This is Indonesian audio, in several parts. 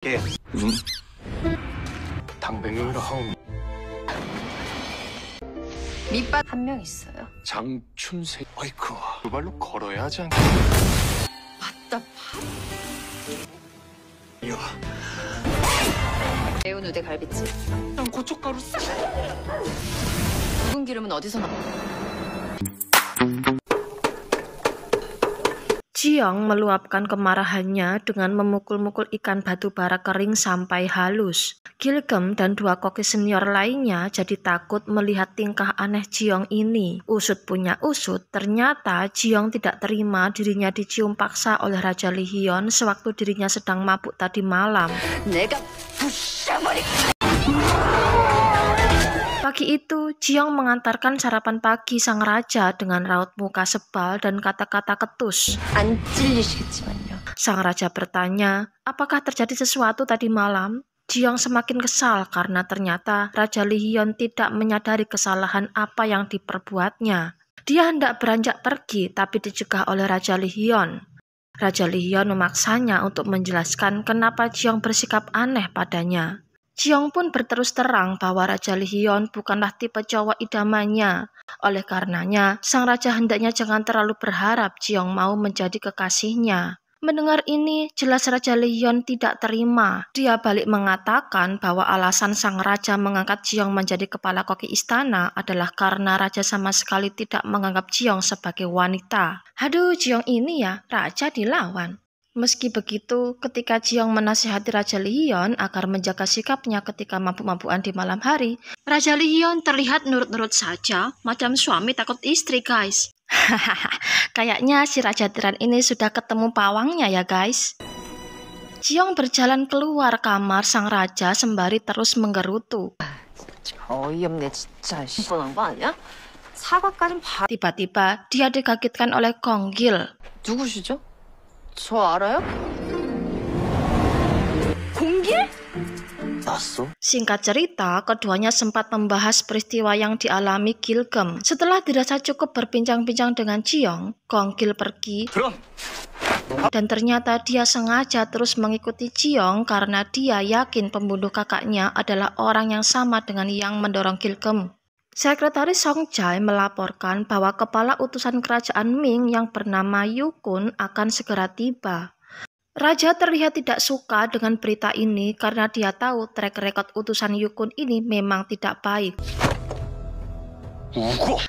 걔 무슨 당백령이라 하오. 밑밥 한 명 있어요. 장춘세. 어이쿠, 두 발로 걸어야 하지 않겠. 맞다. 이야, 매운 우대 갈비찜. 난 고춧가루 싹. 묵은 기름은 어디서 나? Jiong meluapkan kemarahannya dengan memukul-mukul ikan batu bara kering sampai halus. Gilgem dan dua koki senior lainnya jadi takut melihat tingkah aneh Jiong ini. Usut punya usut, ternyata Jiong tidak terima dirinya dicium paksa oleh Raja Lee Hyun sewaktu dirinya sedang mabuk tadi malam. Pagi itu, Jiong mengantarkan sarapan pagi sang raja dengan raut muka sebal dan kata-kata ketus. 안 찔리시겠지만요. Sang raja bertanya, apakah terjadi sesuatu tadi malam? Jiong semakin kesal karena ternyata Raja Lee Hyun tidak menyadari kesalahan apa yang diperbuatnya. Dia hendak beranjak pergi tapi dicegah oleh Raja Lee Hyun. Raja Lee Hyun memaksanya untuk menjelaskan kenapa Jiong bersikap aneh padanya. Jiong pun berterus terang bahwa Raja Lee Hyun bukanlah tipe cowok idamannya. Oleh karenanya, sang raja hendaknya jangan terlalu berharap Jiong mau menjadi kekasihnya. Mendengar ini, jelas Raja Lee Hyun tidak terima. Dia balik mengatakan bahwa alasan sang raja mengangkat Jiong menjadi kepala koki istana adalah karena raja sama sekali tidak menganggap Jiong sebagai wanita. Aduh, Jiong ini ya, raja dilawan. Meski begitu, ketika Jiong menasihati Raja Lee Hyun agar menjaga sikapnya ketika mabuk-mabukan di malam hari, Raja Lee Hyun terlihat nurut-nurut saja, macam suami takut istri, guys. Hahaha, kayaknya si Raja Tiran ini sudah ketemu pawangnya ya, guys. Jiong berjalan keluar kamar sang raja sembari terus menggerutu. 어이없네 진짜. 뻔한 거 아니야? 사과까진 바. Tiba-tiba, dia dikagetkan oleh Kong Gil. 누구시죠? 저 알아요? 공길? 났어? Singkat cerita, keduanya sempat membahas peristiwa yang dialami Gilgem. Setelah dirasa cukup berbincang-bincang dengan Jiong, Kong Gil pergi. 그럼 Dan ternyata dia sengaja terus mengikuti Jiong karena dia yakin pembunuh kakaknya adalah orang yang sama dengan yang mendorong Gilgem. Sekretaris Song Jae melaporkan bahwa kepala utusan kerajaan Ming yang bernama Yukun akan segera tiba. Raja terlihat tidak suka dengan berita ini karena dia tahu track record utusan Yukun ini memang tidak baik.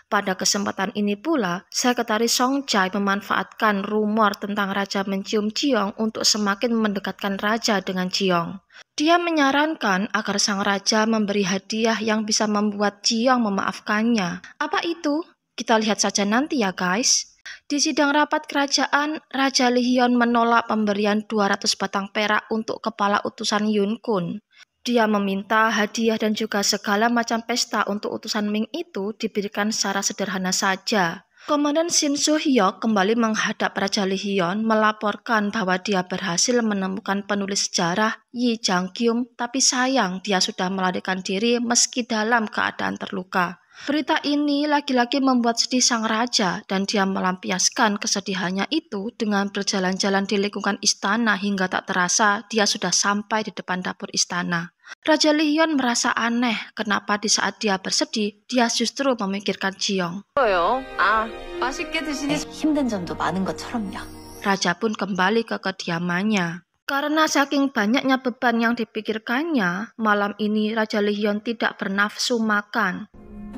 Pada kesempatan ini pula, Sekretaris Song Jae memanfaatkan rumor tentang Raja mencium Jiong untuk semakin mendekatkan Raja dengan Jiong. Dia menyarankan agar sang raja memberi hadiah yang bisa membuat Jiong memaafkannya. Apa itu? Kita lihat saja nanti ya guys. Di sidang rapat kerajaan, Raja Lee Hyun menolak pemberian 200 batang perak untuk kepala utusan Yun Kun. Dia meminta hadiah dan juga segala macam pesta untuk utusan Ming itu diberikan secara sederhana saja. Komandan Shin Soo-hyuk kembali menghadap Raja Lee Hyun melaporkan bahwa dia berhasil menemukan penulis sejarah Yi Jang-kyum, tapi sayang dia sudah melarikan diri meski dalam keadaan terluka. Berita ini lagi-lagi membuat sedih sang raja dan dia melampiaskan kesedihannya itu dengan berjalan-jalan di lingkungan istana hingga tak terasa dia sudah sampai di depan dapur istana. Raja Lee Hyun merasa aneh kenapa di saat dia bersedih, dia justru memikirkan Jiong. 아, 맛있게 드시니 힘든 점도 많은 것처럼요. Raja pun kembali ke kediamannya. Karena saking banyaknya beban yang dipikirkannya, malam ini Raja Lee Hyun tidak bernafsu makan.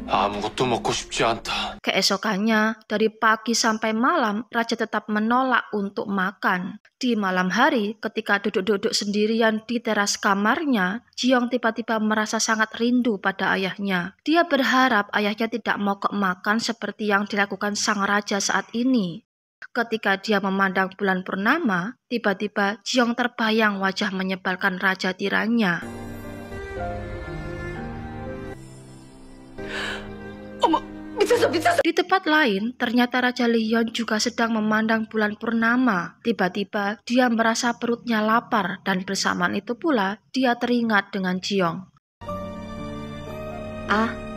아무것도 먹고 싶지 않다. Keesokannya, dari pagi sampai malam, Raja tetap menolak untuk makan. Di malam hari, ketika duduk-duduk sendirian di teras kamarnya, Jiong tiba-tiba merasa sangat rindu pada ayahnya. Dia berharap ayahnya tidak mogok makan seperti yang dilakukan sang raja saat ini. Ketika dia memandang bulan purnama, tiba-tiba Jiong terbayang wajah menyebalkan raja tirannya. Di tempat lain, ternyata Raja Lee Hyun juga sedang memandang bulan purnama. Tiba-tiba, dia merasa perutnya lapar dan bersamaan itu pula, dia teringat dengan Jiong.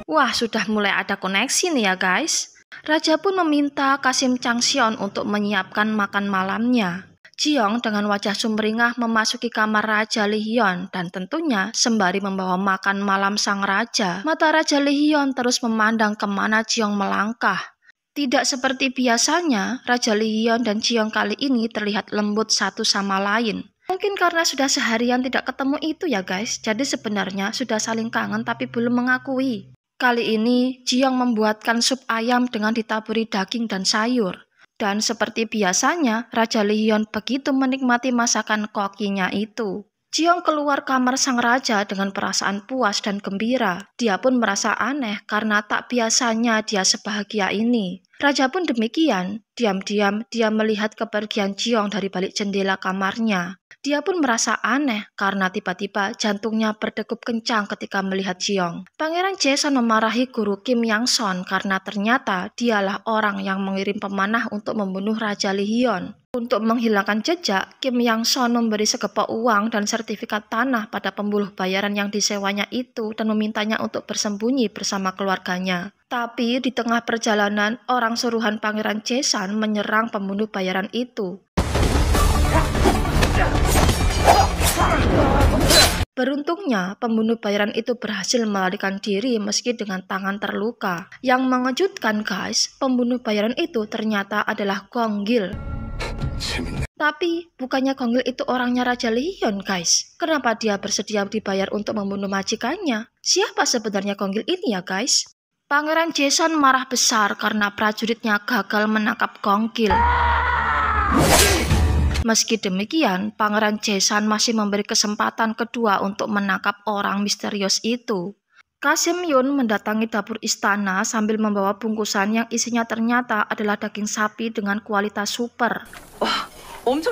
Wah, sudah mulai ada koneksi nih ya guys. Raja pun meminta Kasim Changseon untuk menyiapkan makan malamnya. Jiong dengan wajah sumringah memasuki kamar Raja Lihyun dan tentunya sembari membawa makan malam sang raja. Mata Raja Lihyun terus memandang kemana Jiong melangkah. Tidak seperti biasanya, Raja Lihyun dan Jiong kali ini terlihat lembut satu sama lain. Mungkin karena sudah seharian tidak ketemu itu ya guys, jadi sebenarnya sudah saling kangen tapi belum mengakui. Kali ini Jiong membuatkan sup ayam dengan ditaburi daging dan sayur. Dan seperti biasanya, Raja Lihyun begitu menikmati masakan kokinya itu. Jiong keluar kamar sang raja dengan perasaan puas dan gembira. Dia pun merasa aneh karena tak biasanya dia sebahagia ini. Raja pun demikian, diam-diam dia melihat kepergian Jiong dari balik jendela kamarnya. Dia pun merasa aneh karena tiba-tiba jantungnya berdegup kencang ketika melihat Jiong. Pangeran Jaesun memarahi guru Kim Yang Son karena ternyata dialah orang yang mengirim pemanah untuk membunuh Raja Lihyun. Untuk menghilangkan jejak, Kim Yang Son memberi segepok uang dan sertifikat tanah pada pembuluh bayaran yang disewanya itu dan memintanya untuk bersembunyi bersama keluarganya. Tapi di tengah perjalanan, orang suruhan Pangeran Jaesun menyerang pembunuh bayaran itu. Beruntungnya, pembunuh bayaran itu berhasil melarikan diri meski dengan tangan terluka. Yang mengejutkan guys, pembunuh bayaran itu ternyata adalah Gong Gil. Tapi, bukannya Gong Gil itu orangnya Raja Lihyun guys. Kenapa dia bersedia dibayar untuk membunuh majikannya? Siapa sebenarnya Gong Gil ini ya guys? Pangeran Jaesun marah besar karena prajuritnya gagal menangkap Gong Gil. Meski demikian, Pangeran Jaesun masih memberi kesempatan kedua untuk menangkap orang misterius itu. Kasim Yun mendatangi dapur istana sambil membawa bungkusan yang isinya ternyata adalah daging sapi dengan kualitas super.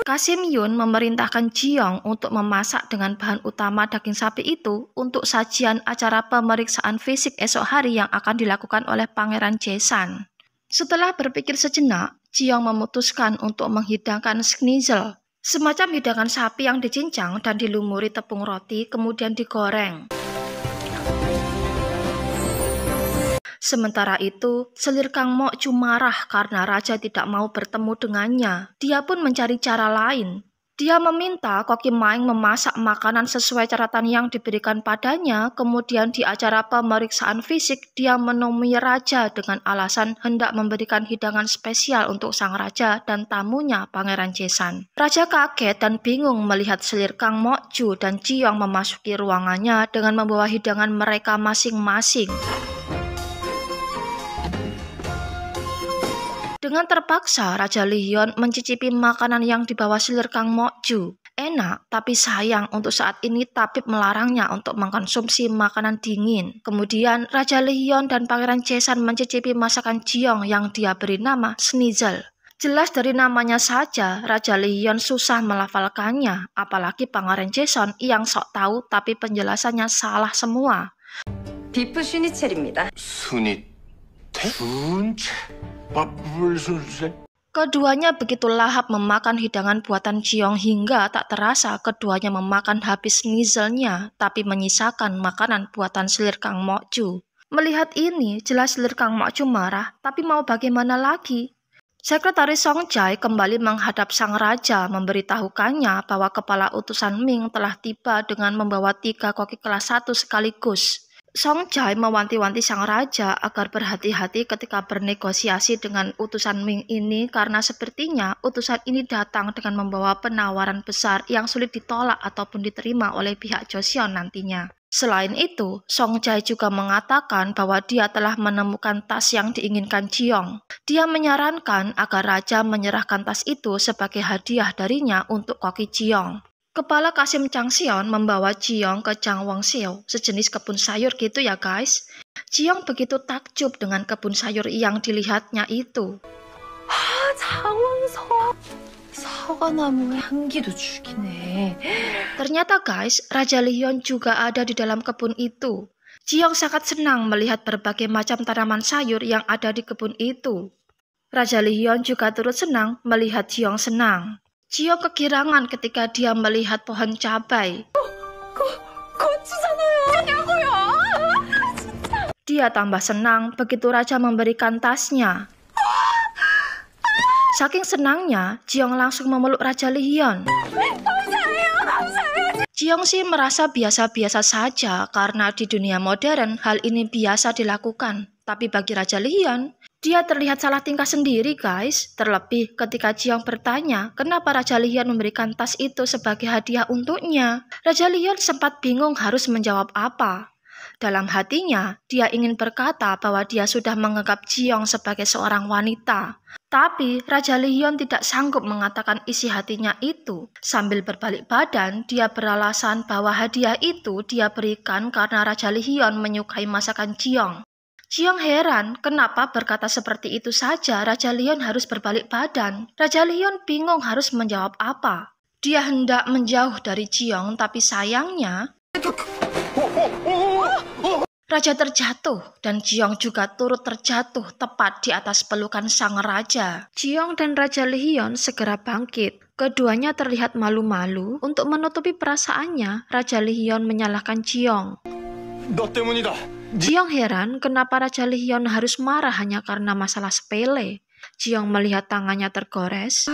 Kasim Yun memerintahkan Jiong untuk memasak dengan bahan utama daging sapi itu untuk sajian acara pemeriksaan fisik esok hari yang akan dilakukan oleh Pangeran Jaesun. Setelah berpikir sejenak, Jiong memutuskan untuk menghidangkan schnitzel, semacam hidangan sapi yang dicincang dan dilumuri tepung roti kemudian digoreng. Sementara itu, selir Kang Mok-ju marah karena raja tidak mau bertemu dengannya. Dia pun mencari cara lain. Dia meminta Koki Maeng memasak makanan sesuai catatan yang diberikan padanya, kemudian di acara pemeriksaan fisik dia menemui raja dengan alasan hendak memberikan hidangan spesial untuk sang raja dan tamunya Pangeran Jaesun. Raja kaget dan bingung melihat selir Kang Mok-ju dan Jiong memasuki ruangannya dengan membawa hidangan mereka masing-masing. Dengan terpaksa, Raja Lihyun mencicipi makanan yang dibawa selir Kang Mok-ju. Enak, tapi sayang untuk saat ini tabib melarangnya untuk mengkonsumsi makanan dingin. Kemudian, Raja Lihyun dan Pangeran Jaesun mencicipi masakan Jiong yang dia beri nama schnitzel. Jelas dari namanya saja, Raja Lihyun susah melafalkannya, apalagi Pangeran Jaesun yang sok tahu tapi penjelasannya salah semua. 비프 슈니첼입니다. Keduanya begitu lahap memakan hidangan buatan Jiong hingga tak terasa keduanya memakan habis schnitzelnya, tapi menyisakan makanan buatan selir Kang Mok-ju. Melihat ini, jelas selir Kang Mok-ju marah, tapi mau bagaimana lagi? Sekretaris Song Jae kembali menghadap sang raja memberitahukannya bahwa kepala utusan Ming telah tiba dengan membawa 3 koki kelas 1 sekaligus. Song Jae mewanti-wanti sang raja agar berhati-hati ketika bernegosiasi dengan utusan Ming ini karena sepertinya utusan ini datang dengan membawa penawaran besar yang sulit ditolak ataupun diterima oleh pihak Joseon nantinya. Selain itu, Song Jae juga mengatakan bahwa dia telah menemukan tas yang diinginkan Jiong. Dia menyarankan agar raja menyerahkan tas itu sebagai hadiah darinya untuk koki Jiong. Kepala Kasim Changseon membawa Jiong ke Jangwonseo, sejenis kebun sayur gitu ya guys. Jiong begitu takjub dengan kebun sayur yang dilihatnya itu. 장원석 사과나무의 향기도 죽이네. Ternyata guys, Raja Lihyun juga ada di dalam kebun itu. Jiong sangat senang melihat berbagai macam tanaman sayur yang ada di kebun itu. Raja Lihyun juga turut senang melihat Jiong senang. Jiong kegirangan ketika dia melihat pohon cabai. Dia tambah senang begitu raja memberikan tasnya. Saking senangnya, Jiong langsung memeluk Raja Lihyun. Jiong sih merasa biasa-biasa saja karena di dunia modern hal ini biasa dilakukan. Tapi bagi Raja Lihyun, dia terlihat salah tingkah sendiri guys. Terlebih ketika Jiong bertanya kenapa Raja Lihyun memberikan tas itu sebagai hadiah untuknya. Raja Lihyun sempat bingung harus menjawab apa. Dalam hatinya, dia ingin berkata bahwa dia sudah menganggap Jiong sebagai seorang wanita. Tapi Raja Lihyun tidak sanggup mengatakan isi hatinya itu. Sambil berbalik badan, dia beralasan bahwa hadiah itu dia berikan karena Raja Lihyun menyukai masakan Jiong. Jiong heran kenapa berkata seperti itu saja Raja Lihyun harus berbalik badan. Raja Lihyun bingung harus menjawab apa. Dia hendak menjauh dari Jiong, tapi sayangnya Raja terjatuh dan Jiong juga turut terjatuh tepat di atas pelukan sang raja. Jiong dan Raja Lihyun segera bangkit. Keduanya terlihat malu-malu. Untuk menutupi perasaannya, Raja Lihyun menyalahkan Jiong. 너 때문이다. Jiong heran kenapa Raja Lihyun harus marah hanya karena masalah sepele. Jiong melihat tangannya tergores.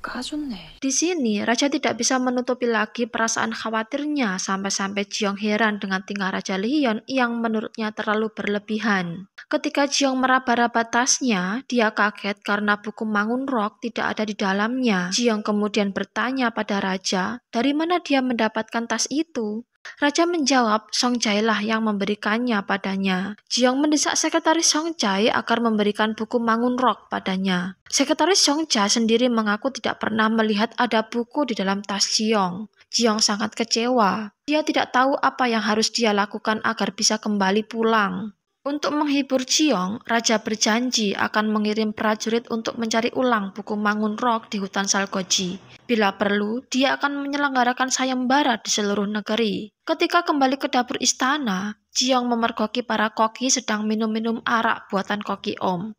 까졌네. Di sini, Raja tidak bisa menutupi lagi perasaan khawatirnya sampai-sampai Jiong heran dengan tingkah Raja Lihyun yang menurutnya terlalu berlebihan. Ketika Jiong meraba-raba tasnya, dia kaget karena buku Mangunrock tidak ada di dalamnya. Jiong kemudian bertanya pada Raja, dari mana dia mendapatkan tas itu? Raja menjawab, Songjae lah yang memberikannya padanya. Jiong mendesak sekretaris Songjae agar memberikan buku Mangunrock padanya. Sekretaris Songjae sendiri mengaku tidak pernah melihat ada buku di dalam tas Jiong. Jiong sangat kecewa. Dia tidak tahu apa yang harus dia lakukan agar bisa kembali pulang. Untuk menghibur Jiong, Raja berjanji akan mengirim prajurit untuk mencari ulang buku Mangunrock di hutan Salgoji. Bila perlu, dia akan menyelenggarakan sayembara di seluruh negeri. Ketika kembali ke dapur istana, Jiong memergoki para koki sedang minum-minum arak buatan koki Om.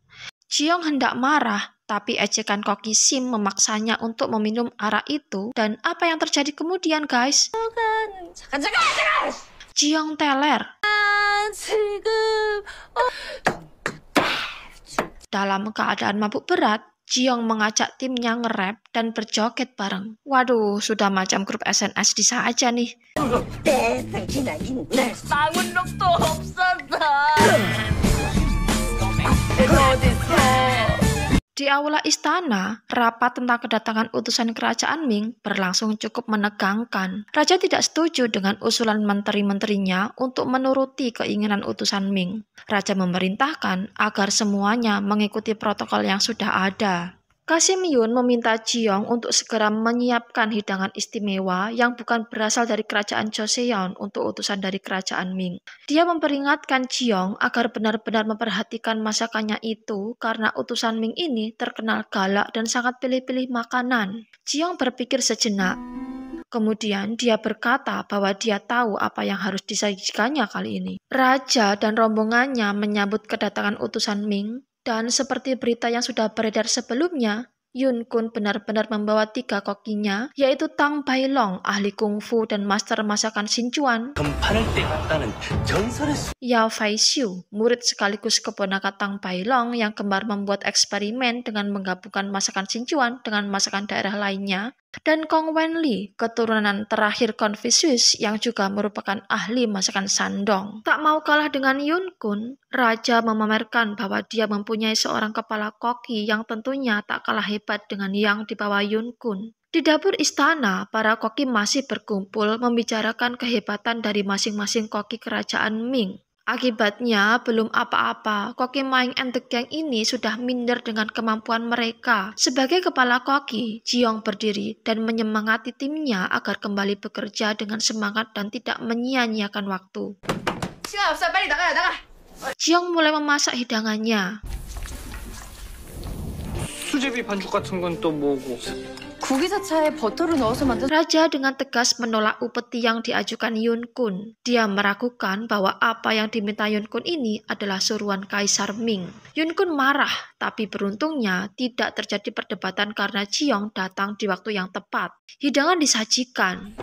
Jiong hendak marah, tapi ejekan koki Sim memaksanya untuk meminum arak itu. Dan apa yang terjadi kemudian guys? 잠깐. Jiong teler. Dalam keadaan mabuk berat, Jiong mengajak timnya nge-rap dan berjoget bareng. Waduh, sudah macam grup SNSD saja nih. 방문록도 없었다. Di aula istana, rapat tentang kedatangan utusan kerajaan Ming berlangsung cukup menegangkan. Raja tidak setuju dengan usulan menteri-menterinya untuk menuruti keinginan utusan Ming. Raja memerintahkan agar semuanya mengikuti protokol yang sudah ada. Kasim Yun meminta Jiong untuk segera menyiapkan hidangan istimewa yang bukan berasal dari kerajaan Joseon untuk utusan dari kerajaan Ming. Dia memperingatkan Jiong agar benar-benar memperhatikan masakannya itu karena utusan Ming ini terkenal galak dan sangat pilih-pilih makanan. Jiong berpikir sejenak. Kemudian dia berkata bahwa dia tahu apa yang harus disajikannya kali ini. Raja dan rombongannya menyambut kedatangan utusan Ming. Dan seperti berita yang sudah beredar sebelumnya, Yun Kun benar-benar membawa 3 kokinya, yaitu Tang Bailong, ahli kungfu dan master masakan Sinchuan, Yao Faixiu, murid sekaligus keponakan Tang Bailong yang gemar membuat eksperimen dengan menggabungkan masakan Sinchuan dengan masakan daerah lainnya, dan Kong Wenli, keturunan terakhir Confucius yang juga merupakan ahli masakan Shandong. Tak mau kalah dengan Yun Kun, Raja memamerkan bahwa dia mempunyai seorang kepala koki yang tentunya tak kalah hebat dengan yang dibawa Yun Kun. Di dapur istana, para koki masih berkumpul membicarakan kehebatan dari masing-masing koki kerajaan Ming. Akibatnya, belum apa-apa, koki Maing and the Gang ini sudah minder dengan kemampuan mereka. Sebagai kepala koki, Jiong berdiri dan menyemangati timnya agar kembali bekerja dengan semangat dan tidak menyia-nyiakan waktu. 시간 없어. 빨리 나가. Jiong mulai memasak hidangannya. 수제비 반죽 같은 건 또 뭐고? 구기자차에 버터를 넣어서 만든 Raja dengan tegas menolak upeti yang diajukan Yun Kun. Dia meragukan bahwa apa yang diminta Yun Kun ini adalah suruhan Kaisar Ming. Yun Kun marah, tapi beruntungnya tidak terjadi perdebatan karena Jiong datang di waktu yang tepat. Hidangan disajikan.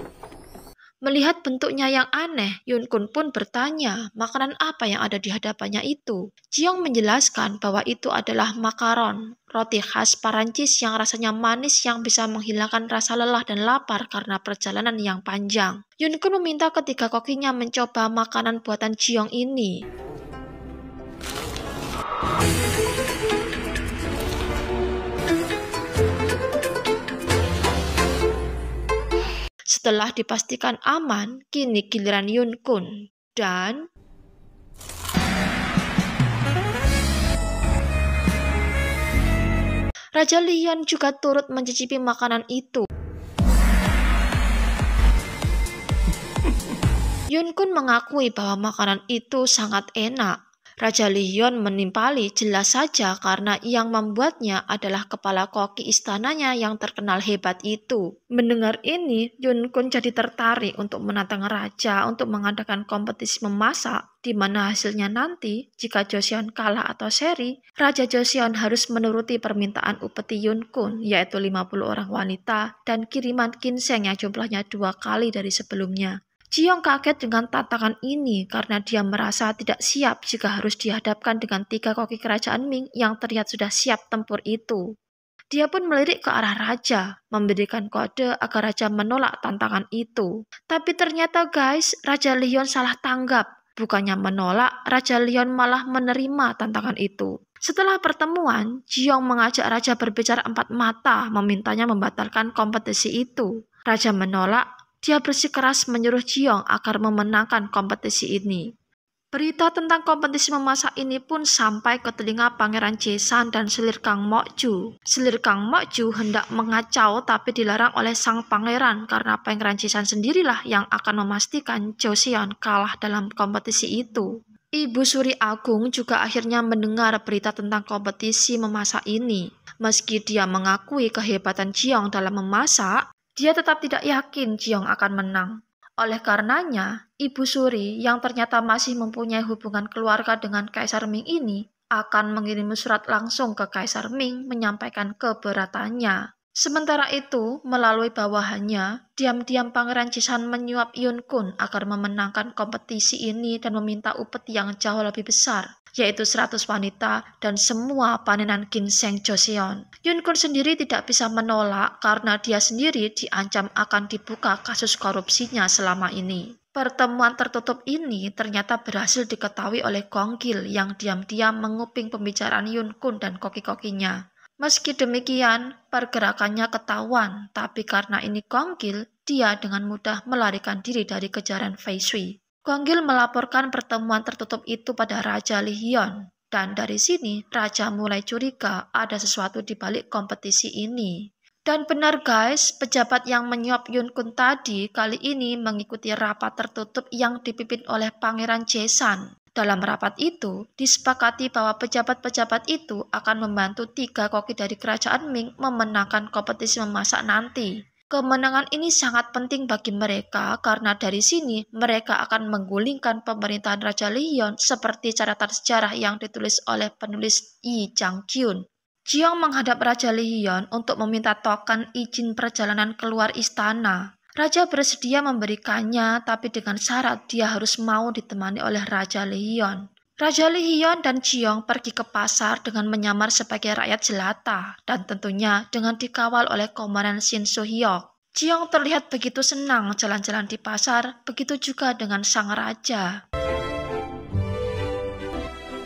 Melihat bentuknya yang aneh, Yun Kun pun bertanya makanan apa yang ada di hadapannya itu. Jiong menjelaskan bahwa itu adalah makaron, roti khas Perancis yang rasanya manis yang bisa menghilangkan rasa lelah dan lapar karena perjalanan yang panjang. Yun Kun meminta ketiga kokinya mencoba makanan buatan Jiong ini. Setelah dipastikan aman, kini giliran Yun Kun. Dan Raja Lion juga turut mencicipi makanan itu. Yun Kun mengakui bahwa makanan itu sangat enak. Raja Lion menimpali jelas saja karena yang membuatnya adalah kepala koki istananya yang terkenal hebat itu. Mendengar ini, Yun Kun jadi tertarik untuk menantang raja untuk mengadakan kompetisi memasak, di mana hasilnya nanti, jika Joseon kalah atau seri, Raja Joseon harus menuruti permintaan upeti Yun Kun, yaitu 50 orang wanita, dan kiriman ginseng yang jumlahnya 2 kali dari sebelumnya. Jiong kaget dengan tantangan ini karena dia merasa tidak siap jika harus dihadapkan dengan 3 koki kerajaan Ming yang terlihat sudah siap tempur itu. Dia pun melirik ke arah raja, memberikan kode agar raja menolak tantangan itu. Tapi ternyata guys, Raja Lion salah tanggap. Bukannya menolak, Raja Lion malah menerima tantangan itu. Setelah pertemuan, Jiong mengajak raja berbicara 4 mata, memintanya membatalkan kompetisi itu. Raja menolak. Dia bersikeras menyuruh Jiong agar memenangkan kompetisi ini. Berita tentang kompetisi memasak ini pun sampai ke telinga Pangeran Jaesan dan selir Kang Mokju. Selir Kang Mokju hendak mengacau tapi dilarang oleh sang pangeran karena Pangeran Jaesan sendirilah yang akan memastikan Joseon kalah dalam kompetisi itu. Ibu Suri Agung juga akhirnya mendengar berita tentang kompetisi memasak ini. Meski dia mengakui kehebatan Jiong dalam memasak, dia tetap tidak yakin Jiong akan menang. Oleh karenanya, Ibu Suri yang ternyata masih mempunyai hubungan keluarga dengan Kaisar Ming ini akan mengirim surat langsung ke Kaisar Ming menyampaikan keberatannya. Sementara itu, melalui bawahannya, diam-diam Pangeran Jaesan menyuap Yun Kun agar memenangkan kompetisi ini dan meminta upeti yang jauh lebih besar, yaitu 100 wanita dan semua panenan ginseng Joseon. Yun Kun sendiri tidak bisa menolak karena dia sendiri diancam akan dibuka kasus korupsinya selama ini. Pertemuan tertutup ini ternyata berhasil diketahui oleh Gong Gil yang diam-diam menguping pembicaraan Yun Kun dan koki-kokinya. Meski demikian, pergerakannya ketahuan, tapi karena ini Gong Gil, dia dengan mudah melarikan diri dari kejaran Fei Shui. Gong Gil melaporkan pertemuan tertutup itu pada Raja Li Hyun, dan dari sini Raja mulai curiga ada sesuatu di balik kompetisi ini. Dan benar guys, pejabat yang menyuap Yun Kun tadi kali ini mengikuti rapat tertutup yang dipimpin oleh Pangeran Jaesan. Dalam rapat itu, disepakati bahwa pejabat-pejabat itu akan membantu 3 koki dari kerajaan Ming memenangkan kompetisi memasak nanti. Kemenangan ini sangat penting bagi mereka karena dari sini mereka akan menggulingkan pemerintahan Raja Li Hyun seperti catatan sejarah yang ditulis oleh penulis Yi Jang-kyun. Jiong menghadap Raja Li Hyun untuk meminta token izin perjalanan keluar istana. Raja bersedia memberikannya, tapi dengan syarat dia harus mau ditemani oleh Raja Li Hyun. Raja Li Hyun dan Jiong pergi ke pasar dengan menyamar sebagai rakyat jelata, dan tentunya dengan dikawal oleh Komandan Shin So-hyuk. Jiong terlihat begitu senang jalan-jalan di pasar, begitu juga dengan sang raja.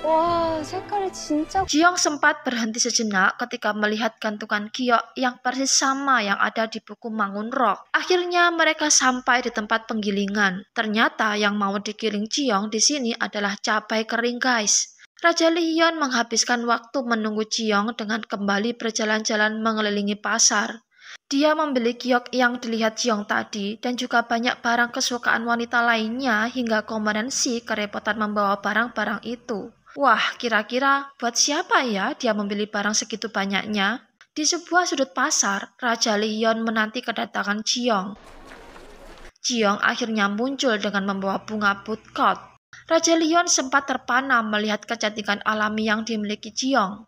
와, 색깔이 진짜... Jiong sempat berhenti sejenak ketika melihat gantungan giok yang persis sama yang ada di buku Mangun Rock. Akhirnya mereka sampai di tempat penggilingan. Ternyata yang mau digiling Jiong di sini adalah cabai kering guys. Raja Li Hyun menghabiskan waktu menunggu Jiong dengan kembali berjalan-jalan mengelilingi pasar. Dia membeli giok yang dilihat Jiong tadi dan juga banyak barang kesukaan wanita lainnya hingga Komandan Si kerepotan membawa barang-barang itu. Wah, kira-kira buat siapa ya dia membeli barang segitu banyaknya? Di sebuah sudut pasar, Raja Li Hyun menanti kedatangan Jiong. Jiong akhirnya muncul dengan membawa bunga butcot. Raja Li Hyun sempat terpana melihat kecantikan alami yang dimiliki Jiong.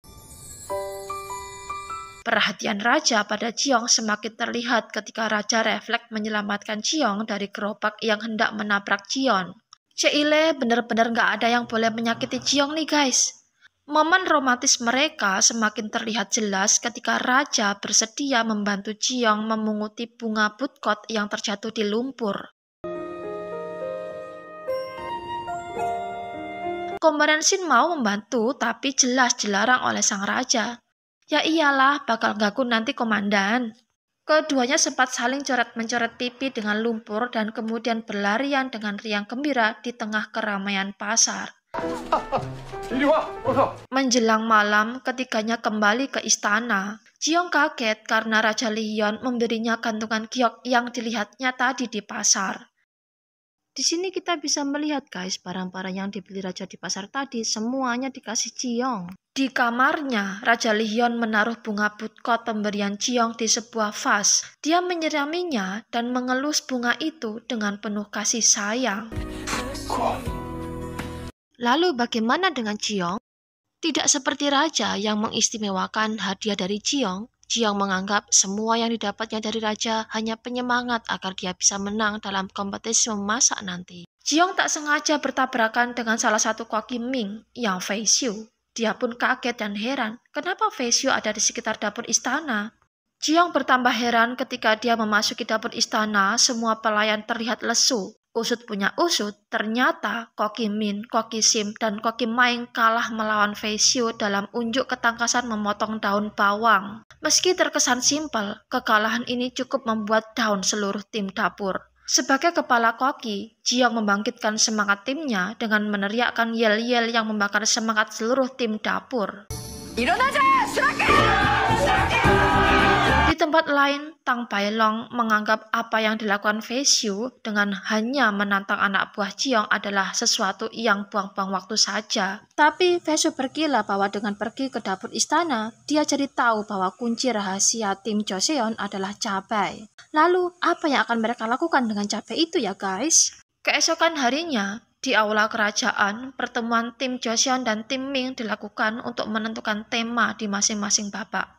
Perhatian raja pada Jiong semakin terlihat ketika raja refleks menyelamatkan Jiong dari gerobak yang hendak menabrak Jion. Ceile, bener-bener gak ada yang boleh menyakiti Jiong nih guys. Momen romantis mereka semakin terlihat jelas ketika raja bersedia membantu Jiong memunguti bunga butkot yang terjatuh di lumpur. Komandan Shin mau membantu tapi jelas dilarang oleh sang raja. Ya iyalah, bakal ganggu nanti komandan. Keduanya sempat saling coret-mencoret pipi dengan lumpur dan kemudian berlarian dengan riang gembira di tengah keramaian pasar. Menjelang malam, ketiganya kembali ke istana. Jiong kaget karena Raja Lihyun memberinya gantungan giok yang dilihatnya tadi di pasar. Di sini kita bisa melihat guys, barang-barang yang dibeli raja di pasar tadi semuanya dikasih Jiong. Di kamarnya, Raja Lihyun menaruh bunga butkot pemberian Jiong di sebuah vas. Dia menyiraminya dan mengelus bunga itu dengan penuh kasih sayang. Lalu bagaimana dengan Jiong? Tidak seperti raja yang mengistimewakan hadiah dari Jiong. Jiong menganggap semua yang didapatnya dari raja hanya penyemangat agar dia bisa menang dalam kompetisi memasak nanti. Jiong tak sengaja bertabrakan dengan salah satu koki Ming, yang Fei Xiu. Dia pun kaget dan heran, kenapa Fei Xiu ada di sekitar dapur istana. Jiong bertambah heran ketika dia memasuki dapur istana, semua pelayan terlihat lesu. Usut punya usut, ternyata Koki Min, Koki Sim, dan Koki Maing kalah melawan Fei Xiu dalam unjuk ketangkasan memotong daun bawang. Meski terkesan simpel, kekalahan ini cukup membuat down seluruh tim dapur. Sebagai kepala koki, Jiong membangkitkan semangat timnya dengan meneriakkan yel-yel yang membakar semangat seluruh tim dapur. Di tempat lain, Tang Bailong menganggap apa yang dilakukan Fei Xiu dengan hanya menantang anak buah Jiong adalah sesuatu yang buang-buang waktu saja. Tapi Fei Xiu bergila bahwa dengan pergi ke dapur istana, dia jadi tahu bahwa kunci rahasia tim Joseon adalah cabai. Lalu, apa yang akan mereka lakukan dengan cabai itu ya guys? Keesokan harinya, di aula kerajaan, pertemuan tim Joseon dan tim Ming dilakukan untuk menentukan tema di masing-masing babak.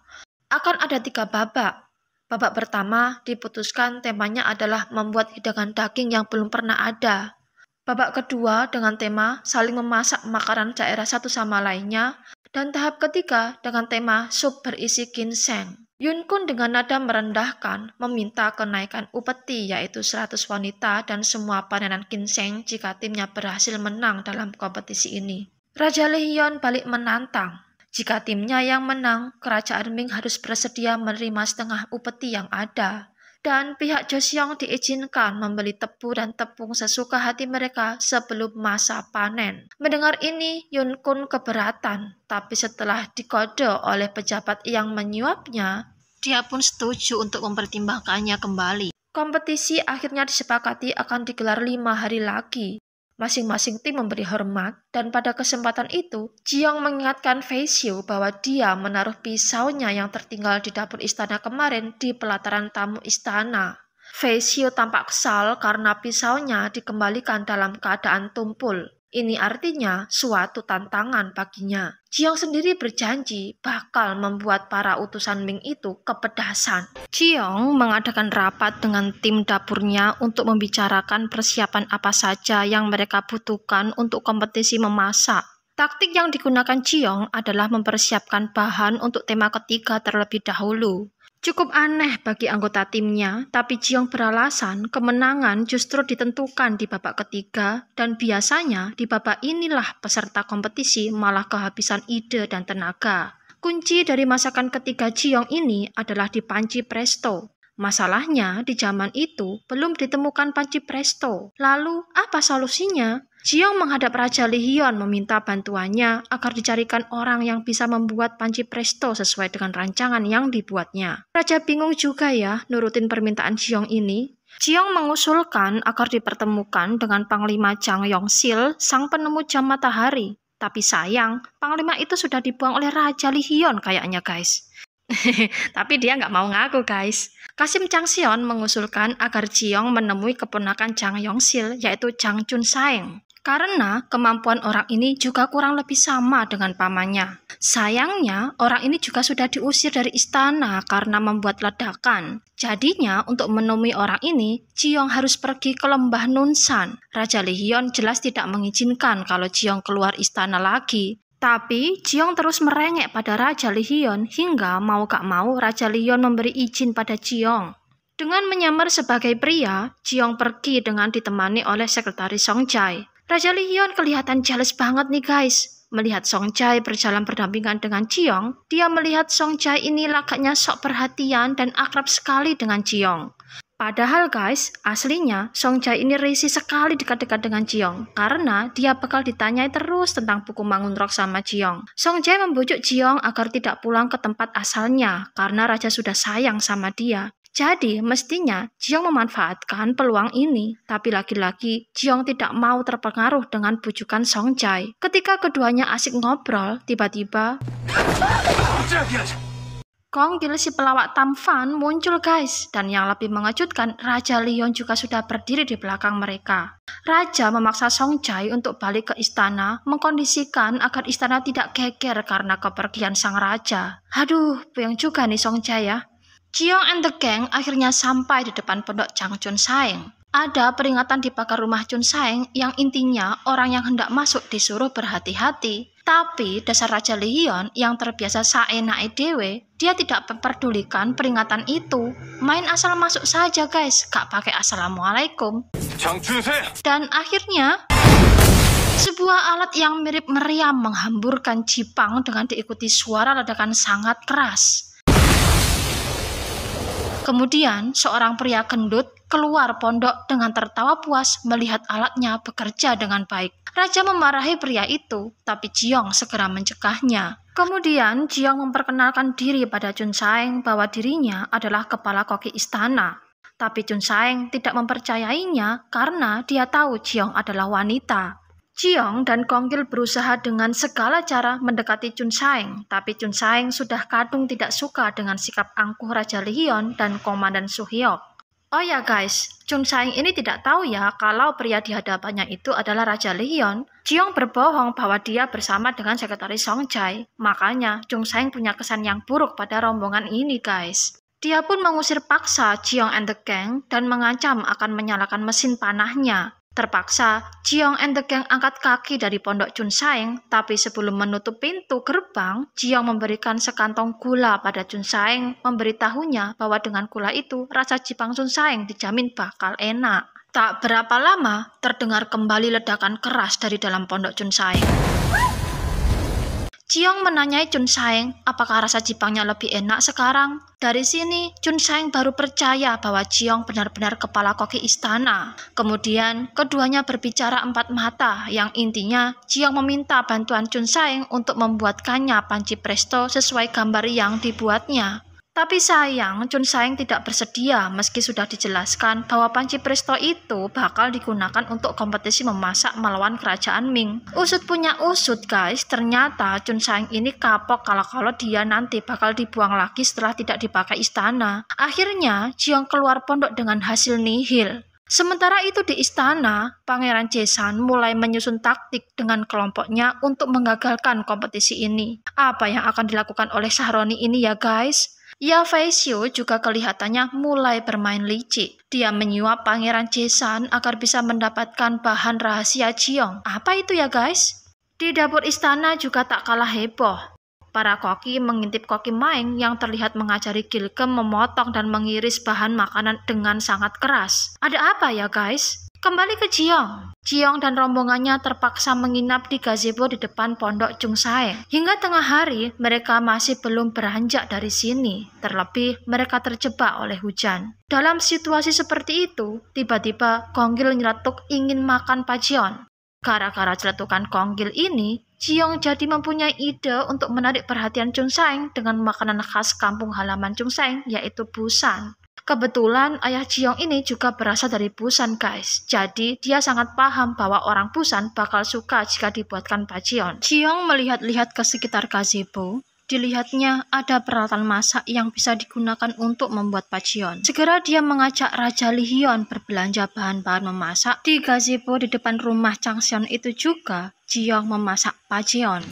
Akan ada 3 babak. Babak pertama diputuskan temanya adalah membuat hidangan daging yang belum pernah ada. Babak kedua dengan tema saling memasak makanan daerah satu sama lainnya. Dan tahap ketiga dengan tema sup berisi ginseng. Yun Kun dengan nada merendahkan meminta kenaikan upeti yaitu 100 wanita dan semua panenan ginseng jika timnya berhasil menang dalam kompetisi ini. Raja Lihyun balik menantang. Jika timnya yang menang, kerajaan Ming harus bersedia menerima setengah upeti yang ada. Dan pihak Joseon diizinkan membeli tebu dan tepung sesuka hati mereka sebelum masa panen. Mendengar ini, Yun Kun keberatan. Tapi setelah dikode oleh pejabat yang menyuapnya, dia pun setuju untuk mempertimbangkannya kembali. Kompetisi akhirnya disepakati akan digelar 5 hari lagi. Masing-masing tim memberi hormat, dan pada kesempatan itu, Jiong mengingatkan Fei Xiu bahwa dia menaruh pisaunya yang tertinggal di dapur istana kemarin di pelataran tamu istana. Fei Xiu tampak kesal karena pisaunya dikembalikan dalam keadaan tumpul. Ini artinya suatu tantangan baginya. Jiong sendiri berjanji bakal membuat para utusan Ming itu kepedasan. Jiong mengadakan rapat dengan tim dapurnya untuk membicarakan persiapan apa saja yang mereka butuhkan untuk kompetisi memasak. Taktik yang digunakan Jiong adalah mempersiapkan bahan untuk tema ketiga terlebih dahulu. Cukup aneh bagi anggota timnya, tapi Jiong beralasan kemenangan justru ditentukan di babak ketiga dan biasanya di babak inilah peserta kompetisi malah kehabisan ide dan tenaga. Kunci dari masakan ketiga Jiong ini adalah di panci presto. Masalahnya di zaman itu belum ditemukan panci presto. Lalu apa solusinya? Jiong menghadap Raja Lihyun meminta bantuannya agar dicarikan orang yang bisa membuat panci presto sesuai dengan rancangan yang dibuatnya. Raja bingung juga ya nurutin permintaan Jiong ini. Jiong mengusulkan agar dipertemukan dengan Panglima Jang Yongsil, sang penemu jam matahari. Tapi sayang, Panglima itu sudah dibuang oleh Raja Lihyun kayaknya guys. Tapi dia nggak mau ngaku guys. Kasim Changseon mengusulkan agar Jiong menemui keponakan Jang Yongsil yaitu Jang Chun Saeng. Karena kemampuan orang ini juga kurang lebih sama dengan pamannya. Sayangnya, orang ini juga sudah diusir dari istana karena membuat ledakan. Jadinya, untuk menemui orang ini, Jiong harus pergi ke lembah Nunsan. Raja Lehion jelas tidak mengizinkan kalau Jiong keluar istana lagi. Tapi, Jiong terus merengek pada Raja Lehion hingga mau gak mau Raja Lehion memberi izin pada Jiong. Dengan menyamar sebagai pria, Jiong pergi dengan ditemani oleh sekretaris Songjai. Raja Lehion kelihatan jealous banget nih guys. Melihat Songjai berjalan berdampingan dengan Jiong, dia melihat Songjai ini lagaknya sok perhatian dan akrab sekali dengan Jiong. Padahal guys, aslinya Songjai ini risih sekali dekat-dekat dengan Jiong karena dia bakal ditanyai terus tentang buku Mangunrok sama Jiong. Songjai membujuk Jiong agar tidak pulang ke tempat asalnya karena raja sudah sayang sama dia. Jadi, mestinya Jiong memanfaatkan peluang ini. Tapi lagi-lagi, Jiong tidak mau terpengaruh dengan bujukan Songjai. Ketika keduanya asik ngobrol, tiba-tiba Konggil si pelawak Tamfan muncul guys. Dan yang lebih mengejutkan, Raja Lehion juga sudah berdiri di belakang mereka. Raja memaksa Songjai untuk balik ke istana, mengkondisikan agar istana tidak geger karena kepergian sang raja. Aduh, puyeng juga nih Songjai ya. Jiong and the gang akhirnya sampai di depan pondok Chang Chun Saeng. Ada peringatan di pagar rumah Chun Saeng yang intinya orang yang hendak masuk disuruh berhati-hati. Tapi dasar Raja Lehion yang terbiasa saenake dewe, dia tidak memperdulikan peringatan itu. Main asal masuk saja guys, gak pakai assalamualaikum. Dan akhirnya sebuah alat yang mirip meriam menghamburkan Jipang dengan diikuti suara ledakan sangat keras. Kemudian, seorang pria gendut keluar pondok dengan tertawa puas melihat alatnya bekerja dengan baik. Raja memarahi pria itu, tapi Jiong segera mencegahnya. Kemudian, Jiong memperkenalkan diri pada Chun Saeng bahwa dirinya adalah kepala koki istana. Tapi Chun Saeng tidak mempercayainya karena dia tahu Jiong adalah wanita. Jiong dan Konggil berusaha dengan segala cara mendekati Chun Saeng, tapi Chun Saeng sudah kadung tidak suka dengan sikap angkuh Raja Lehion dan Komandan Suhyok. Oh ya guys, Chun Saeng ini tidak tahu ya kalau pria di hadapannya itu adalah Raja Lehion. Jiong berbohong bahwa dia bersama dengan sekretaris Songjai, makanya Chun Saeng punya kesan yang buruk pada rombongan ini guys. Dia pun mengusir paksa Jiong and the gang dan mengancam akan menyalakan mesin panahnya. Terpaksa, Jiong and the gang angkat kaki dari pondok Chun Saeng, tapi sebelum menutup pintu gerbang, Jiong memberikan sekantong gula pada Chun Saeng, memberitahunya bahwa dengan gula itu, rasa Jipang Chun Saeng dijamin bakal enak. Tak berapa lama, terdengar kembali ledakan keras dari dalam pondok Chun Saeng. Jiong menanyai Chun Saeng, apakah rasa Jipangnya lebih enak sekarang? Dari sini, Chun Saeng baru percaya bahwa Jiong benar-benar kepala koki istana. Kemudian, keduanya berbicara empat mata, yang intinya Jiong meminta bantuan Chun Saeng untuk membuatkannya panci presto sesuai gambar yang dibuatnya. Tapi sayang, Chun Saeng tidak bersedia meski sudah dijelaskan bahwa panci presto itu bakal digunakan untuk kompetisi memasak melawan kerajaan Ming. Usut punya usut guys, ternyata Chun Saeng ini kapok kalau dia nanti bakal dibuang lagi setelah tidak dipakai istana. Akhirnya, Jiong keluar pondok dengan hasil nihil. Sementara itu di istana, Pangeran Jesan mulai menyusun taktik dengan kelompoknya untuk menggagalkan kompetisi ini. Apa yang akan dilakukan oleh Sahroni ini ya guys? Ya Fei Xiu juga kelihatannya mulai bermain licik. Dia menyuap Pangeran Jesan agar bisa mendapatkan bahan rahasia Jiong. Apa itu ya guys? Di dapur istana juga tak kalah heboh. Para koki mengintip koki Maeng yang terlihat mengajari Gilgem memotong dan mengiris bahan makanan dengan sangat keras. Ada apa ya guys? Kembali ke Jiong. Jiong dan rombongannya terpaksa menginap di gazebo di depan pondok Chun Saeng. Hingga tengah hari, mereka masih belum beranjak dari sini. Terlebih, mereka terjebak oleh hujan. Dalam situasi seperti itu, tiba-tiba Konggil nyeletuk ingin makan pajeon. Gara-gara celetukan Konggil ini, Jiong jadi mempunyai ide untuk menarik perhatian Chun Saeng dengan makanan khas kampung halaman Chun Saeng, yaitu busan. Kebetulan ayah Jiong ini juga berasal dari Busan guys. Jadi dia sangat paham bahwa orang Busan bakal suka jika dibuatkan pajeon. Jiong melihat-lihat ke sekitar gazebo. Dilihatnya ada peralatan masak yang bisa digunakan untuk membuat pajeon. Segera dia mengajak Raja Lee Hyun berbelanja bahan-bahan memasak. Di gazebo di depan rumah Chang Seon itu juga, Ji-young memasak pajeon.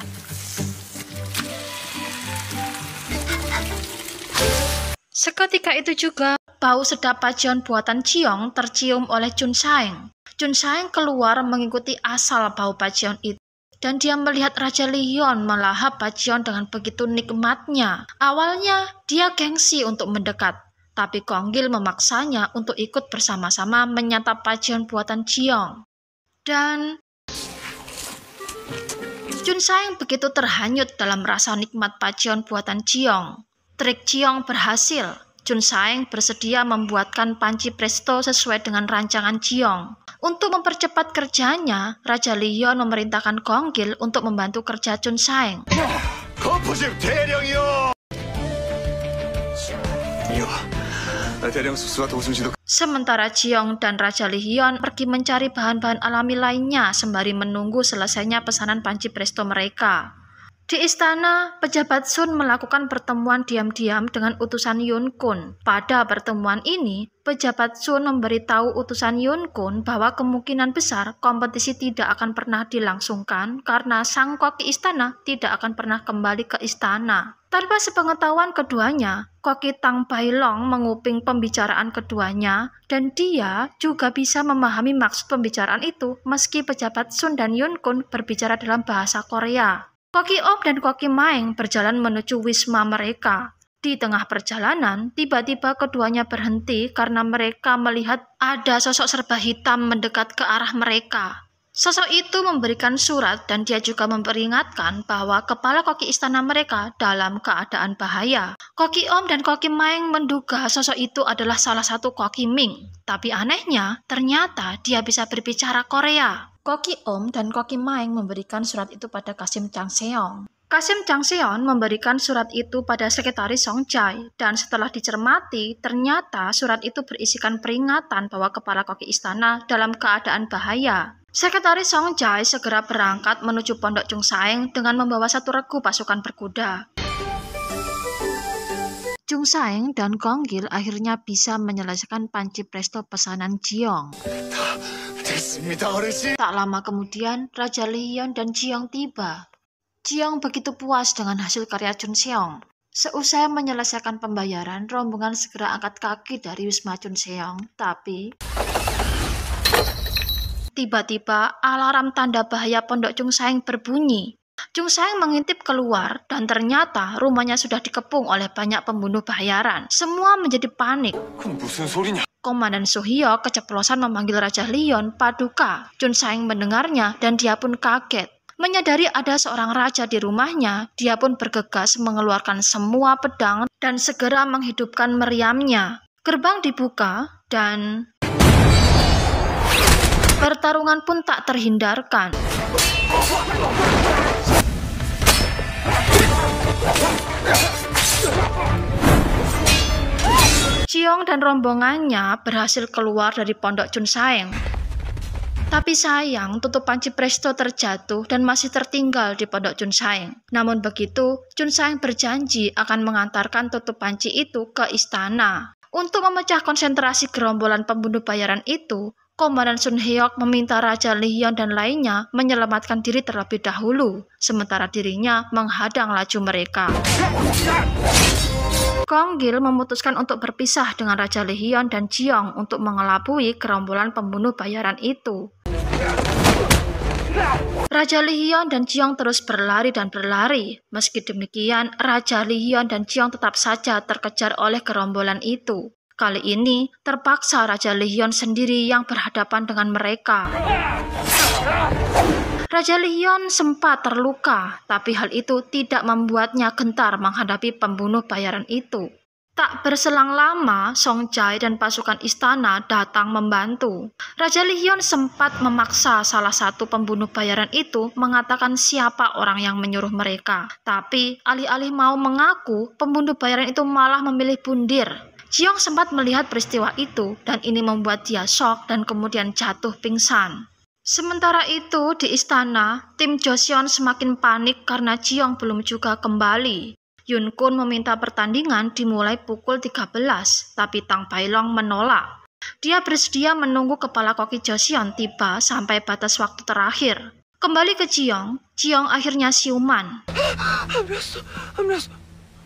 Seketika itu juga, bau sedap pajeon buatan Ji-young tercium oleh Chun Saeng. Chun Saeng keluar mengikuti asal bau pajeon itu. Dan dia melihat Raja Lee Hyun melahap pajeon dengan begitu nikmatnya. Awalnya, dia gengsi untuk mendekat. Tapi Kong Gil memaksanya untuk ikut bersama-sama menyantap pajeon buatan Ji-young. Dan Chun Saeng begitu terhanyut dalam rasa nikmat pajeon buatan Ji-young. Trik Ji-young berhasil. Chun Saeng bersedia membuatkan panci presto sesuai dengan rancangan Ji-young. Untuk mempercepat kerjanya, Raja Lee Hyun memerintahkan Kong Gil untuk membantu kerja Chun Saeng. 거푸집 대령이요. 이거 대령 수수와 도순씨도. Sementara Ji-young dan Raja Lee Hyun pergi mencari bahan-bahan alami lainnya sembari menunggu selesainya pesanan panci presto mereka. Di istana, pejabat Sun melakukan pertemuan diam-diam dengan utusan Yun Kun. Pada pertemuan ini, pejabat Sun memberitahu utusan Yun Kun bahwa kemungkinan besar kompetisi tidak akan pernah dilangsungkan karena sang koki istana tidak akan pernah kembali ke istana. Tanpa sepengetahuan keduanya, koki Tang Bailong menguping pembicaraan keduanya dan dia juga bisa memahami maksud pembicaraan itu meski pejabat Sun dan Yun Kun berbicara dalam bahasa Korea. Koki Om dan Koki Maeng berjalan menuju wisma mereka. Di tengah perjalanan, tiba-tiba keduanya berhenti karena mereka melihat ada sosok serba hitam mendekat ke arah mereka. Sosok itu memberikan surat dan dia juga memperingatkan bahwa kepala koki istana mereka dalam keadaan bahaya. Koki Om dan Koki Maeng menduga sosok itu adalah salah satu Koki Ming. Tapi anehnya, ternyata dia bisa berbicara Korea. Koki Om dan Koki Maeng memberikan surat itu pada Kasim Chang Seong. Kasim Chang Seon memberikan surat itu pada sekretaris Song Jae, dan setelah dicermati, ternyata surat itu berisikan peringatan bahwa kepala koki istana dalam keadaan bahaya. Sekretaris Song Jae segera berangkat menuju pondok Chung Saeng dengan membawa satu regu pasukan berkuda. Chung Saeng dan Kong Gil akhirnya bisa menyelesaikan panci presto pesanan Ji-young. Tak lama kemudian, Raja Lee Hyun dan Ji-young tiba. Ji-young begitu puas dengan hasil karya Chun Seong. Seusai menyelesaikan pembayaran, rombongan segera angkat kaki dari wisma Chun Seong. Tapi tiba-tiba alarm tanda bahaya pondok Chung Saeng berbunyi. Chung Saeng mengintip keluar dan ternyata rumahnya sudah dikepung oleh banyak pembunuh bayaran. Semua menjadi panik. Komandan Sohyo keceplosan memanggil Raja Lee Hyun Paduka. Chun Saeng mendengarnya dan dia pun kaget. Menyadari ada seorang raja di rumahnya, dia pun bergegas mengeluarkan semua pedang dan segera menghidupkan meriamnya. Gerbang dibuka dan pertarungan pun tak terhindarkan. Ji-young dan rombongannya berhasil keluar dari pondok Chun Saeng. Tapi sayang, tutup panci presto terjatuh dan masih tertinggal di pondok Chun Saeng. Namun begitu, Chun Saeng berjanji akan mengantarkan tutup panci itu ke istana. Untuk memecah konsentrasi gerombolan pembunuh bayaran itu, Komandan Sun Hyok meminta Raja Lee Hyun dan lainnya menyelamatkan diri terlebih dahulu, sementara dirinya menghadang laju mereka. Kong Gil memutuskan untuk berpisah dengan Raja Lee Hyun dan Ji-young untuk mengelabui gerombolan pembunuh bayaran itu. Raja Lee Hyun dan Ji-young terus berlari dan berlari. Meski demikian, Raja Lee Hyun dan Ji-young tetap saja terkejar oleh gerombolan itu. Kali ini, terpaksa Raja Lee Hyun sendiri yang berhadapan dengan mereka. Raja Lee Hyun sempat terluka, tapi hal itu tidak membuatnya gentar menghadapi pembunuh bayaran itu. Tak berselang lama, Song Jae dan pasukan istana datang membantu. Raja Lee Hyun sempat memaksa salah satu pembunuh bayaran itu mengatakan siapa orang yang menyuruh mereka. Tapi, alih-alih mau mengaku, pembunuh bayaran itu malah memilih bundir. Ji-young sempat melihat peristiwa itu, dan ini membuat dia shock dan kemudian jatuh pingsan. Sementara itu, di istana, tim Joseon semakin panik karena Ji-young belum juga kembali. Yun Kun meminta pertandingan dimulai pukul 13, tapi Tang Bailong menolak. Dia bersedia menunggu kepala koki Joseon tiba sampai batas waktu terakhir. Kembali ke Jiyoung akhirnya siuman.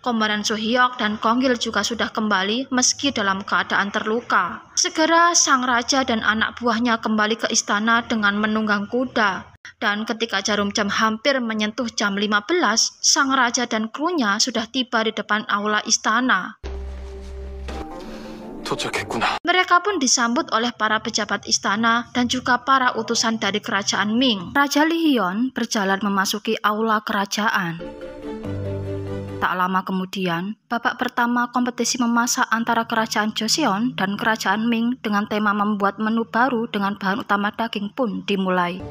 Komandan Sohyok dan Konggil juga sudah kembali meski dalam keadaan terluka. Segera sang raja dan anak buahnya kembali ke istana dengan menunggang kuda. Dan ketika jarum jam hampir menyentuh jam 15, sang raja dan krunya sudah tiba di depan aula istana. 도착했구나. Mereka pun disambut oleh para pejabat istana dan juga para utusan dari kerajaan Ming. Raja Lee Hyun berjalan memasuki aula kerajaan. Tak lama kemudian, babak pertama kompetisi memasak antara kerajaan Joseon dan kerajaan Ming dengan tema membuat menu baru dengan bahan utama daging pun dimulai.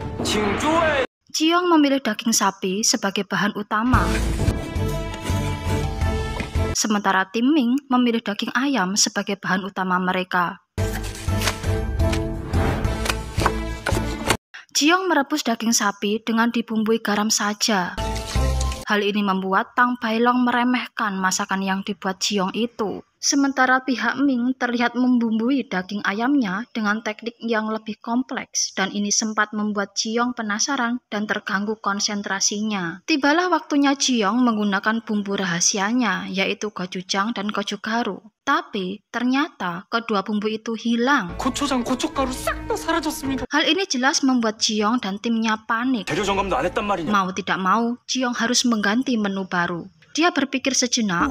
Jiyoung memilih daging sapi sebagai bahan utama. Sementara tim Ming memilih daging ayam sebagai bahan utama mereka. Jiyoung merebus daging sapi dengan dibumbui garam saja. Hal ini membuat Tang Bailong meremehkan masakan yang dibuat Jiyoung itu. Sementara pihak Ming terlihat membumbui daging ayamnya dengan teknik yang lebih kompleks dan ini sempat membuat Jiyoung penasaran dan terganggu konsentrasinya. Tibalah waktunya Jiyoung menggunakan bumbu rahasianya yaitu gochujang dan gochugaru. Tapi ternyata kedua bumbu itu hilang. 고추장, 고춧가루 싹 다 사라졌습니다. Hal ini jelas membuat Jiyoung dan timnya panik. 재료 점검도 안 했단 말이냐? Mau tidak mau, Jiyoung harus mengganti menu baru. Dia berpikir sejenak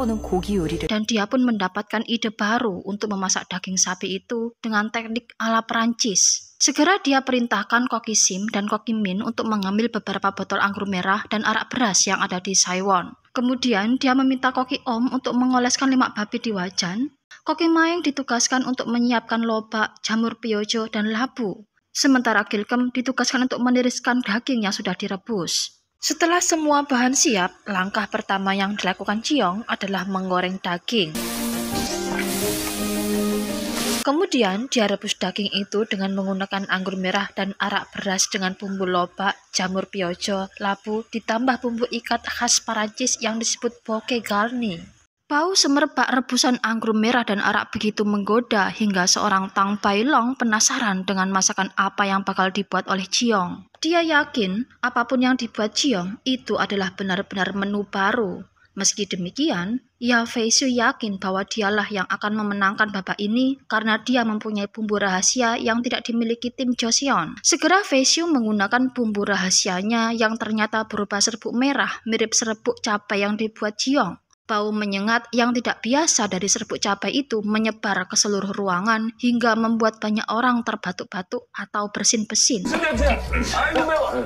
dan dia pun mendapatkan ide baru untuk memasak daging sapi itu dengan teknik ala Perancis. Segera dia perintahkan Koki Sim dan Koki Min untuk mengambil beberapa botol anggur merah dan arak beras yang ada di Saiwon. Kemudian dia meminta Koki Om untuk mengoleskan lemak babi di wajan. Koki Maeng ditugaskan untuk menyiapkan lobak, jamur pyeojo, dan labu. Sementara Gilkem ditugaskan untuk meniriskan daging yang sudah direbus. Setelah semua bahan siap, langkah pertama yang dilakukan Jiyoung adalah menggoreng daging. Kemudian dia rebus daging itu dengan menggunakan anggur merah dan arak beras dengan bumbu lobak, jamur pyeojo, labu, ditambah bumbu ikat khas Perancis yang disebut bouquet garni. Bau semerbak rebusan anggur merah dan arak begitu menggoda hingga seorang Tang Bailong penasaran dengan masakan apa yang bakal dibuat oleh Jiyoung. Dia yakin apapun yang dibuat Jiyoung itu adalah benar-benar menu baru. Meski demikian, Fei Xiu yakin bahwa dialah yang akan memenangkan babak ini karena dia mempunyai bumbu rahasia yang tidak dimiliki tim Joseon. Segera Fei Xiu menggunakan bumbu rahasianya yang ternyata berupa serbuk merah mirip serbuk cabai yang dibuat Jiyoung. Bau menyengat yang tidak biasa dari serbuk cabai itu menyebar ke seluruh ruangan hingga membuat banyak orang terbatuk-batuk atau bersin-bersin.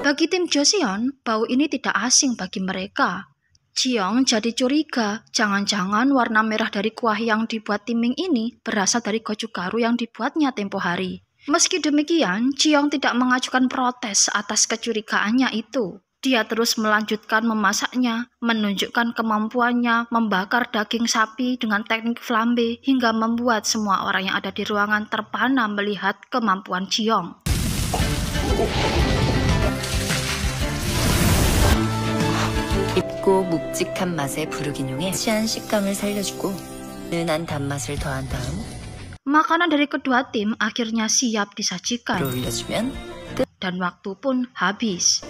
Bagi tim Joseon, bau ini tidak asing bagi mereka. Jiyoung jadi curiga, jangan-jangan warna merah dari kuah yang dibuat tim Ming ini berasal dari gochugaru yang dibuatnya tempo hari. Meski demikian, Jiyoung tidak mengajukan protes atas kecurigaannya itu. Dia terus melanjutkan memasaknya, menunjukkan kemampuannya membakar daging sapi dengan teknik flambe hingga membuat semua orang yang ada di ruangan terpana melihat kemampuan Jiyoung. 깊고 묵직한 맛의 부르기뇽에 시한 식감을 살려주고 은한 단맛을 더한 다음 Makanan dari kedua tim akhirnya siap disajikan 올려주면 dan waktu pun habis.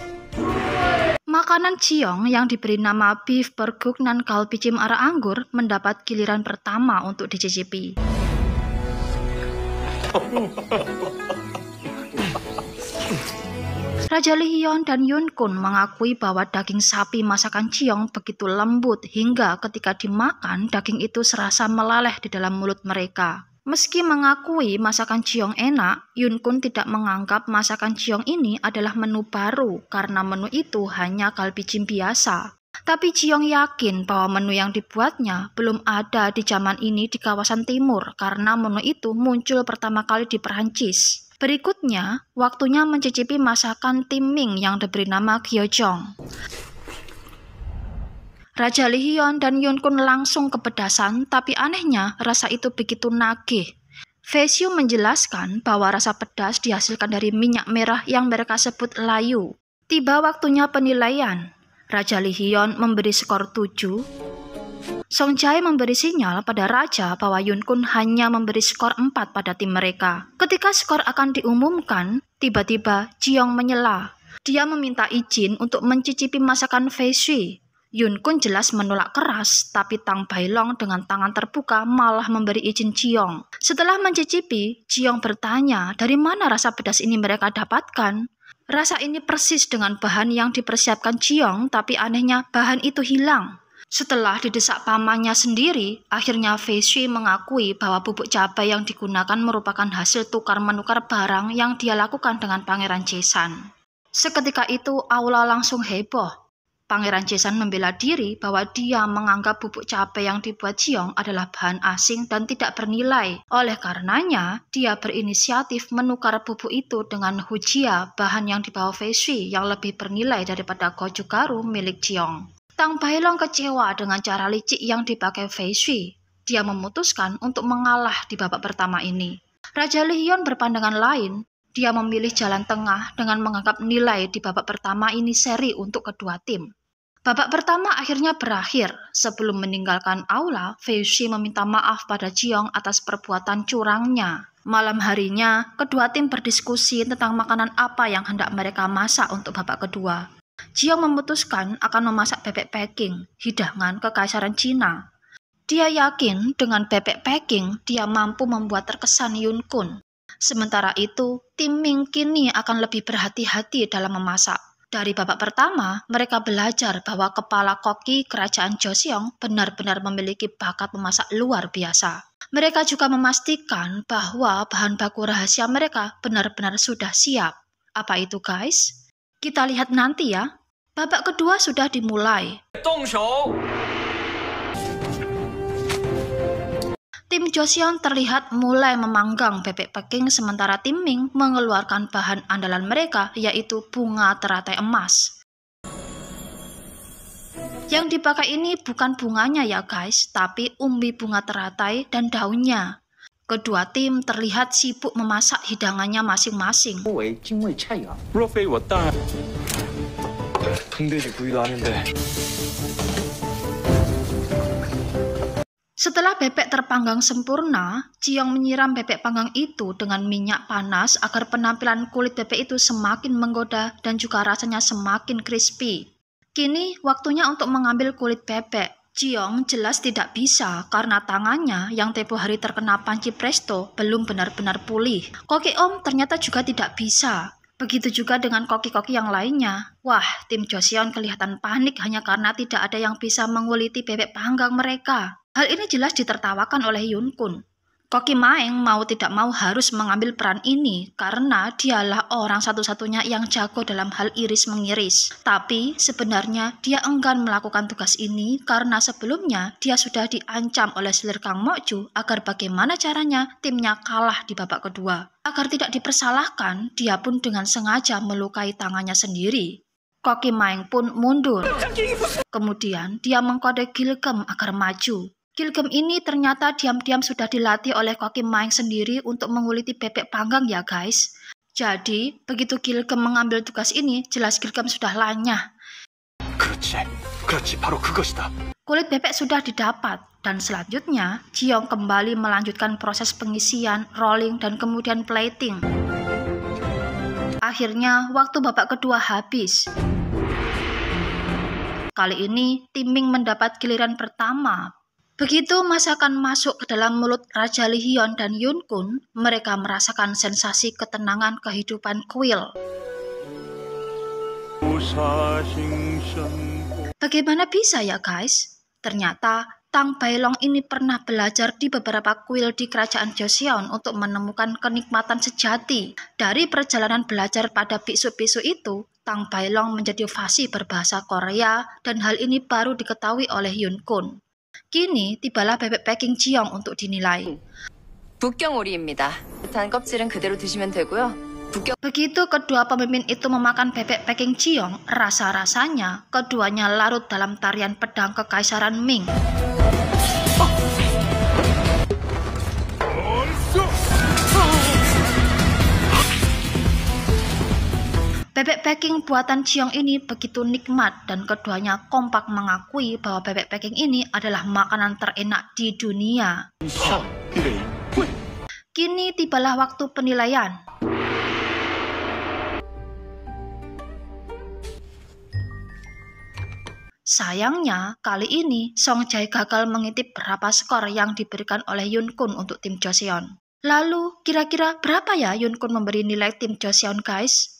Makanan Jiyoung yang diberi nama beef burguk dan kalbi cim arak anggur mendapat giliran pertama untuk dicicipi. Raja Lee Hyun dan Yun Kun mengakui bahwa daging sapi masakan Jiyoung begitu lembut hingga ketika dimakan daging itu serasa meleleh di dalam mulut mereka. Meski mengakui masakan Jiyoung enak, Yun Kun tidak menganggap masakan Jiyoung ini adalah menu baru karena menu itu hanya kalbi cim biasa. Tapi Jiyoung yakin bahwa menu yang dibuatnya belum ada di zaman ini di kawasan timur karena menu itu muncul pertama kali di Perancis. Berikutnya, waktunya mencicipi masakan tim Ming yang diberi nama Gyeojong. Raja Lee Hyun dan Yun Kun langsung kepedasan, tapi anehnya rasa itu begitu nagih. Fei Xiu menjelaskan bahwa rasa pedas dihasilkan dari minyak merah yang mereka sebut layu. Tiba waktunya penilaian. Raja Lee Hyun memberi skor 7, Song Jae memberi sinyal pada Raja bahwa Yun Kun hanya memberi skor 4 pada tim mereka. Ketika skor akan diumumkan, tiba-tiba Jiyoung menyela. Dia meminta izin untuk mencicipi masakan Fei Shui. Yun Kun jelas menolak keras, tapi Tang Bailong dengan tangan terbuka malah memberi izin Jiyoung. Setelah mencicipi, Jiyoung bertanya dari mana rasa pedas ini mereka dapatkan. Rasa ini persis dengan bahan yang dipersiapkan Jiyoung, tapi anehnya bahan itu hilang. Setelah didesak pamannya sendiri, akhirnya Fei Shui mengakui bahwa bubuk cabai yang digunakan merupakan hasil tukar-menukar barang yang dia lakukan dengan Pangeran Jaesan. Seketika itu, aula langsung heboh. Pangeran Jaesan membela diri bahwa dia menganggap bubuk cabai yang dibuat Jiyoung adalah bahan asing dan tidak bernilai. Oleh karenanya, dia berinisiatif menukar bubuk itu dengan hujia, bahan yang dibawa Fei Shui yang lebih bernilai daripada goju garu milik Jiyoung. Tang Bailong kecewa dengan cara licik yang dipakai Fei Shui. Dia memutuskan untuk mengalah di babak pertama ini. Raja Li Hyun berpandangan lain. Dia memilih jalan tengah dengan menganggap nilai di babak pertama ini seri untuk kedua tim. Babak pertama akhirnya berakhir. Sebelum meninggalkan aula, Fei Shui meminta maaf pada Jiyoung atas perbuatan curangnya. Malam harinya, kedua tim berdiskusi tentang makanan apa yang hendak mereka masak untuk babak kedua. Jiyoung memutuskan akan memasak bebek Peking, hidangan kekaisaran Cina. Dia yakin dengan bebek Peking, dia mampu membuat terkesan Yun Kun. Sementara itu, tim Ming kini akan lebih berhati-hati dalam memasak. Dari babak pertama, mereka belajar bahwa kepala koki kerajaan Joseon benar-benar memiliki bakat memasak luar biasa. Mereka juga memastikan bahwa bahan baku rahasia mereka benar-benar sudah siap. Apa itu, guys? Kita lihat nanti ya. Babak kedua sudah dimulai. Tim Joseon terlihat mulai memanggang bebek Peking sementara tim Ming mengeluarkan bahan andalan mereka yaitu bunga teratai emas. Yang dipakai ini bukan bunganya ya guys, tapi umbi bunga teratai dan daunnya. Kedua tim terlihat sibuk memasak hidangannya masing-masing. Setelah bebek terpanggang sempurna, Jiyoung menyiram bebek panggang itu dengan minyak panas agar penampilan kulit bebek itu semakin menggoda dan juga rasanya semakin crispy. Kini waktunya untuk mengambil kulit bebek. Jiyoung jelas tidak bisa karena tangannya yang tempo hari terkena panci presto belum benar-benar pulih. Koki Om ternyata juga tidak bisa. Begitu juga dengan koki-koki yang lainnya. Wah, tim Joseon kelihatan panik hanya karena tidak ada yang bisa menguliti bebek panggang mereka. Hal ini jelas ditertawakan oleh Yun Kun. Koki Maeng mau tidak mau harus mengambil peran ini karena dialah orang satu-satunya yang jago dalam hal iris mengiris. Tapi sebenarnya dia enggan melakukan tugas ini karena sebelumnya dia sudah diancam oleh selir Kang Mokju agar bagaimana caranya timnya kalah di babak kedua. Agar tidak dipersalahkan, dia pun dengan sengaja melukai tangannya sendiri. Koki Maeng pun mundur. Kemudian dia mengkode Gilgem agar maju. Gilgem ini ternyata diam-diam sudah dilatih oleh Koki Maeng sendiri untuk menguliti bebek panggang ya guys. Jadi, begitu Gilgem mengambil tugas ini, jelas Gilgem sudah lanyah. Kulit bebek sudah didapat, dan selanjutnya Jiyoung kembali melanjutkan proses pengisian, rolling, dan kemudian plating. Akhirnya, waktu babak kedua habis. Kali ini, tim Ming mendapat giliran pertama. Begitu masakan masuk ke dalam mulut Raja Li Hyun dan Yun Kun, mereka merasakan sensasi ketenangan kehidupan kuil. Bagaimana bisa ya guys? Ternyata Tang Bailong ini pernah belajar di beberapa kuil di kerajaan Joseon untuk menemukan kenikmatan sejati. Dari perjalanan belajar pada biksu-biksu itu, Tang Bailong menjadi fasih berbahasa Korea dan hal ini baru diketahui oleh Yun Kun. Kini tibalah bebek Peking Jiyoung untuk dinilai. 북경 오리입니다. 단 껍질은 그대로 드시면 되고요. Begitu kedua pemimpin itu memakan bebek Peking Jiyoung, rasa-rasanya keduanya larut dalam tarian pedang kekaisaran Ming. Bebek packing buatan Jiong ini begitu nikmat dan keduanya kompak mengakui bahwa bebek packing ini adalah makanan terenak di dunia. Kini tibalah waktu penilaian. Sayangnya, kali ini Song Jae gagal mengintip berapa skor yang diberikan oleh Yoon Kun untuk tim Joseon. Lalu, kira-kira berapa ya Yoon Kun memberi nilai tim Joseon, guys?